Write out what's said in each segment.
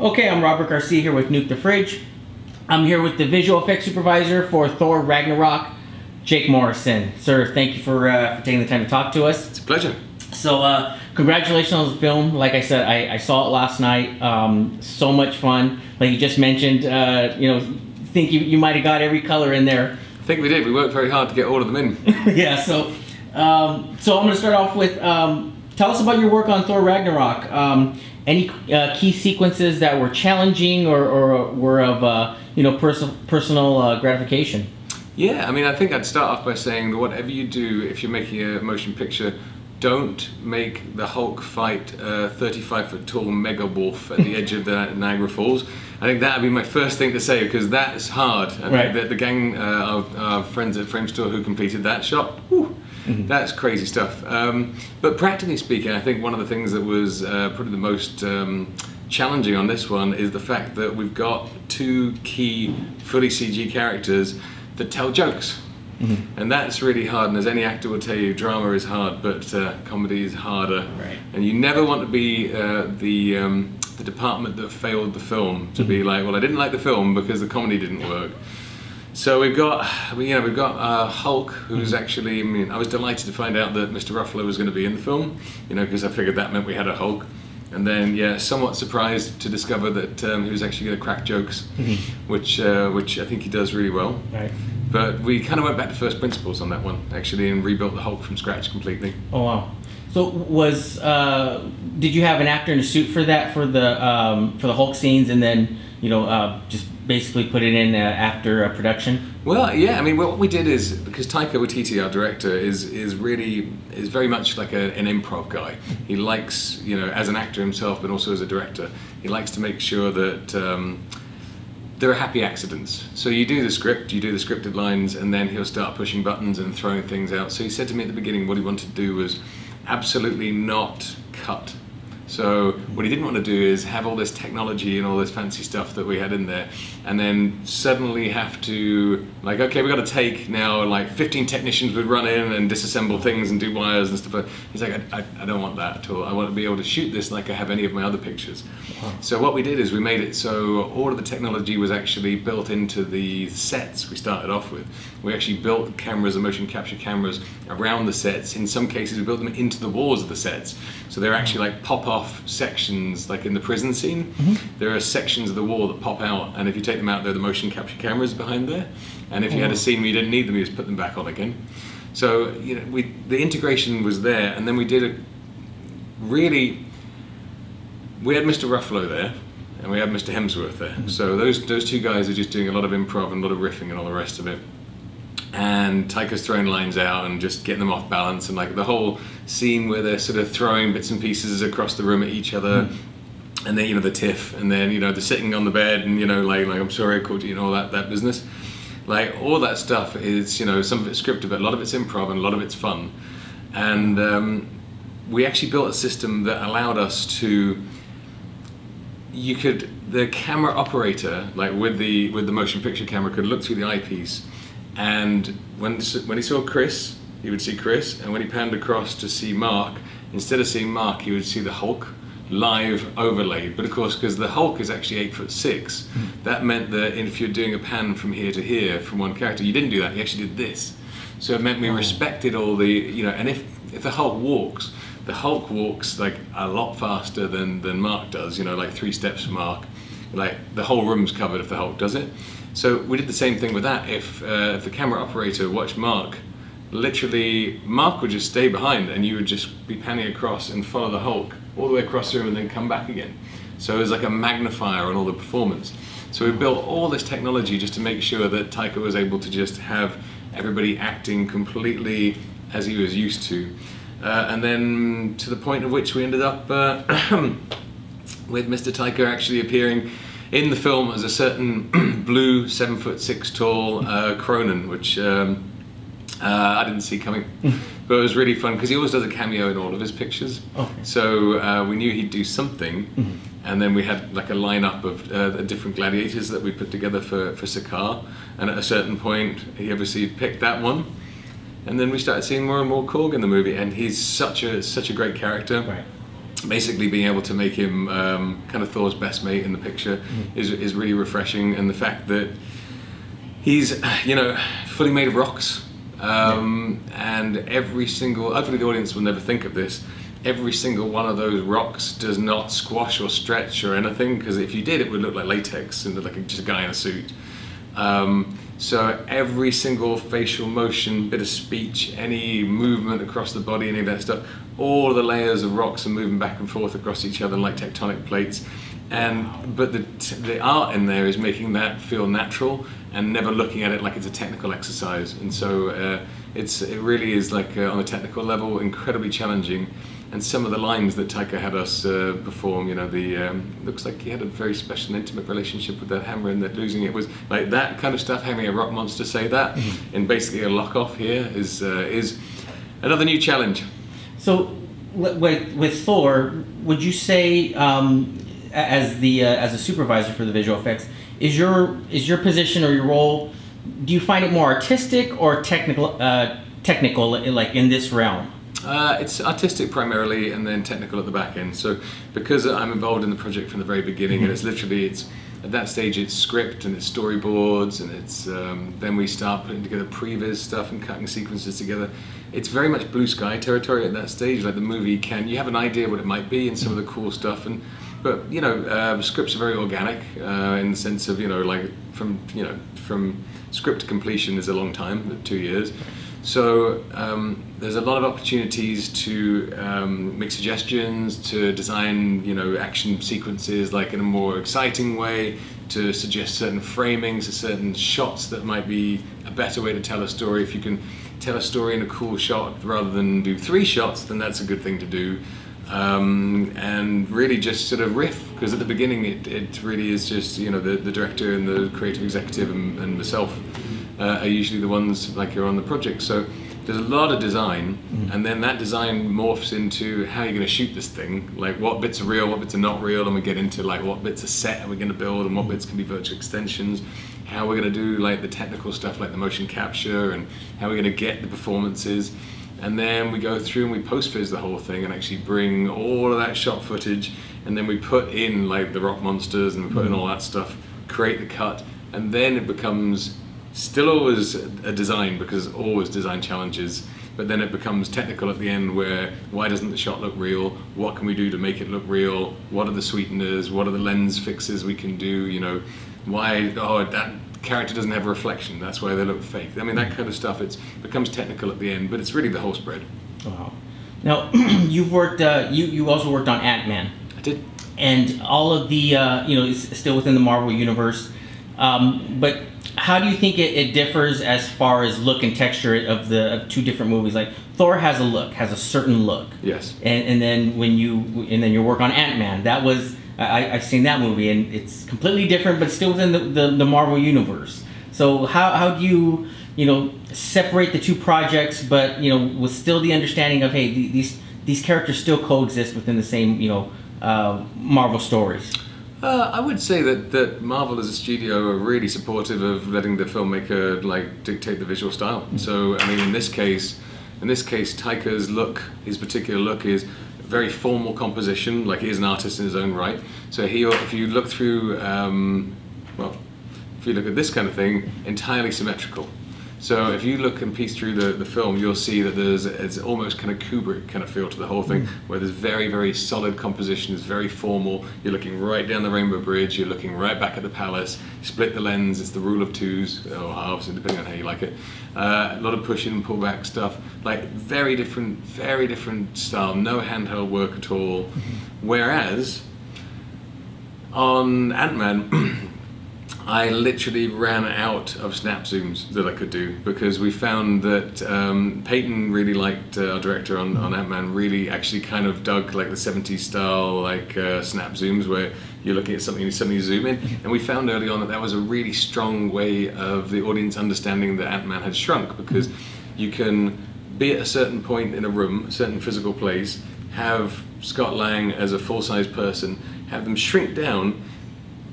Okay, I'm Robert Garcia here with Nuke the Fridge. I'm here with the visual effects supervisor for Thor Ragnarok, Jake Morrison. Sir, thank you for taking the time to talk to us. It's a pleasure. So, congratulations on the film. Like I said, I saw it last night. So much fun. Like you just mentioned, you know, think you might have got every color in there. I think we did. We worked very hard to get all of them in. Yeah. So I'm going to start off with tell us about your work on Thor Ragnarok. Any key sequences that were challenging or were of you know, personal gratification? Yeah, I mean, I think I'd start off by saying that whatever you do, if you're making a motion picture, don't make the Hulk fight a 35-foot tall mega wolf at the edge of the Niagara Falls. I think that would be my first thing to say, because that's hard. I think that the gang of our friends at Frame Store who completed that shot, whew, that's crazy stuff. But practically speaking, I think one of the things that was probably the most challenging on this one is the fact that we've got two key fully CG characters that tell jokes. And that's really hard, and as any actor will tell you, drama is hard, but comedy is harder. And you never want to be the department that failed the film, to be like, well, I didn't like the film because the comedy didn't work. So we've got Hulk, who's actually, I mean, I was delighted to find out that Mr. Ruffalo was going to be in the film, you know, because I figured that meant we had a Hulk. And then, yeah, somewhat surprised to discover that he was actually going to crack jokes, which I think he does really well. But we kind of went back to first principles on that one, actually, and rebuilt the Hulk from scratch completely. Oh, wow. So was, did you have an actor in a suit for that, for the Hulk scenes, and then, you know, just basically put it in after production? Well, yeah, I mean, what we did is, because Taika Waititi, our director, is very much like an improv guy. He likes, you know, as an actor himself, but also as a director, he likes to make sure that there are happy accidents. So you do the script, you do the scripted lines, and then he'll start pushing buttons and throwing things out. So he said to me at the beginning what he wanted to do was absolutely not cut. So what he didn't want to do is have all this technology and all this fancy stuff that we had in there, and then suddenly have to, like, okay, we've got to take now, like 15 technicians would run in and disassemble things and do wires and stuff. He's like, I don't want that at all. I want to be able to shoot this like I have any of my other pictures. So what we did is we made it so all of the technology was actually built into the sets we started off with. We actually built cameras and motion capture cameras around the sets. In some cases we built them into the walls of the sets. So they're actually like pop-off sections, like in the prison scene. There are sections of the wall that pop out, and if you take them out, there are the motion capture cameras behind there. And if you had a scene where you didn't need them, you just put them back on again. So, you know, the integration was there, and then we did we had Mr. Ruffalo there, and we had Mr. Hemsworth there. So those two guys are just doing a lot of improv and a lot of riffing and all the rest of it. And Taika's throwing lines out and just getting them off balance, and like the whole scene where they're sort of throwing bits and pieces across the room at each other, and then, you know, the tiff, and then, you know, the sitting on the bed, and, you know, like I'm sorry I called you, and all that business. Like all that stuff is, you know, some of it's scripted, but a lot of it's improv and a lot of it's fun. And we actually built a system that allowed us to, the camera operator, like with the motion picture camera, could look through the eyepiece, and when he saw Chris, he would see Chris, and when he panned across to see Mark, instead of seeing Mark, he would see the Hulk live overlaid. But of course, because the Hulk is actually 8'6", that meant that if you're doing a pan from here to here from one character, you didn't do that, you actually did this. So it meant we respected all the, you know, and if the Hulk walks like a lot faster than Mark does, you know, like 3 steps from Mark, like the whole room's covered if the Hulk does it. So we did the same thing with that. If the camera operator watched Mark, literally Mark would just stay behind, and you would just be panning across and follow the Hulk all the way across the room and then come back again. So it was like a magnifier on all the performance. So we built all this technology just to make sure that Taika was able to just have everybody acting completely as he was used to. And then to the point at which we ended up with Mr. Taika actually appearing in the film as a certain blue 7'6" tall Cronin, which I didn't see coming, but it was really fun because he always does a cameo in all of his pictures. So we knew he'd do something, and then we had like a lineup of different gladiators that we put together for Sakaar, and at a certain point he obviously picked that one, and then we started seeing more and more Korg in the movie, and he's such a great character. basically being able to make him kind of Thor's best mate in the picture is really refreshing, and the fact that he's, you know, fully made of rocks, and every single, hopefully the audience will never think of this, every single one of those rocks does not squash or stretch or anything, because if you did it would look like latex and look like just a guy in a suit. So every single facial motion, bit of speech, any movement across the body, any of that stuff, all of the layers of rocks are moving back and forth across each other like tectonic plates. But the art in there is making that feel natural and never looking at it like it's a technical exercise. And so it really is, like, on a technical level, incredibly challenging. And some of the lines that Taika had us perform, you know, looks like he had a very special and intimate relationship with that hammer, and that losing it was like that kind of stuff. Having a rock monster say that in basically a lock-off here is another new challenge. So with Thor, would you say, as a supervisor for the visual effects, is your position or your role, do you find it more artistic or technical, like in this realm? It's artistic primarily, and then technical at the back end. So because I'm involved in the project from the very beginning, and it's at that stage it's script and it's storyboards, and it's then we start putting together previs stuff and cutting sequences together. It's very much blue sky territory at that stage. Like the movie you have an idea what it might be and some of the cool stuff, but you know, scripts are very organic in the sense of, you know, like from script to completion is a long time, 2 years. So there's a lot of opportunities to make suggestions, to design, you know, action sequences like in a more exciting way, to suggest certain framings, certain shots that might be a better way to tell a story. If you can tell a story in a cool shot rather than do 3 shots, then that's a good thing to do. And really just sort of riff, because at the beginning it really is just, you know, the director and the creative executive and myself are usually the ones like you're on the project. So there's a lot of design, and then that design morphs into how you're going to shoot this thing, like what bits are real, what bits are not real, and we get into like what bits are set are we going to build and what bits can be virtual extensions, how we're going to do like the technical stuff like the motion capture, and how we're going to get the performances. And then we go through and we post-fizz the whole thing and actually bring all of that shot footage, and then we put in like the rock monsters and we put in all that stuff, create the cut, and then it becomes still always a design, because there's always design challenges, but then it becomes technical at the end, where why doesn't the shot look real? What can we do to make it look real? What are the sweeteners? What are the lens fixes we can do? You know, why, oh, that character doesn't have a reflection, that's why they look fake. I mean, that kind of stuff, it becomes technical at the end, but it's really the whole spread. Wow. Now, you've worked, you also worked on Ant-Man. I did. And all of the, you know, it's still within the Marvel universe, but how do you think it differs as far as look and texture of the 2 different movies? Like Thor has a certain look. Yes. And then your work on Ant-Man, that was, I've seen that movie, and it's completely different, but still within the Marvel universe. So how do you, you know, separate the 2 projects, but, you know, with still the understanding of, hey, these characters still coexist within the same, you know, Marvel stories? I would say that Marvel as a studio are really supportive of letting the filmmaker like dictate the visual style. So I mean, in this case, Taika's look, his particular look, is very formal composition. Like, he is an artist in his own right. So if you look through, well, if you look at this kind of thing, entirely symmetrical. So if you look and piece through the film, you'll see that it's almost kind of Kubrick kind of feel to the whole thing, where there's very, very solid composition, it's very formal. You're looking right down the Rainbow Bridge, you're looking right back at the palace, split the lens, it's the rule of 2s, or halves, depending on how you like it. A lot of push in, pull back stuff, like very different style, no handheld work at all. Whereas on Ant-Man, I literally ran out of snap zooms that I could do, because we found that Peyton really liked, our director on Ant-Man, really actually kind of dug like the 70s style like snap zooms, where you're looking at something and suddenly you zoom in. And we found early on that was a really strong way of the audience understanding that Ant-Man had shrunk, because you can be at a certain point in a room, a certain physical place, have Scott Lang as a full-size person, have them shrink down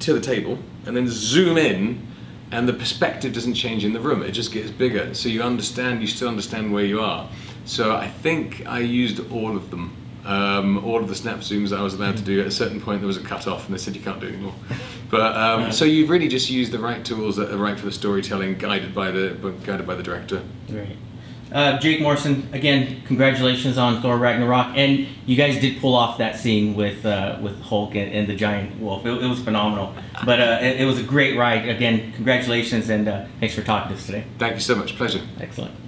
to the table, and then zoom in, and the perspective doesn't change in the room, it just gets bigger. So you still understand where you are. So I think I used all of them. All of the snap zooms that I was allowed to do, at a certain point there was a cut off and they said you can't do it anymore. But so you've really just used the right tools that are right for the storytelling, guided by the director. Great. Jake, Morrison, again, congratulations on Thor Ragnarok, and you guys did pull off that scene with Hulk and the giant wolf. It was phenomenal, but it was a great ride. Again, congratulations, and thanks for talking to us today. Thank you so much. Pleasure. Excellent.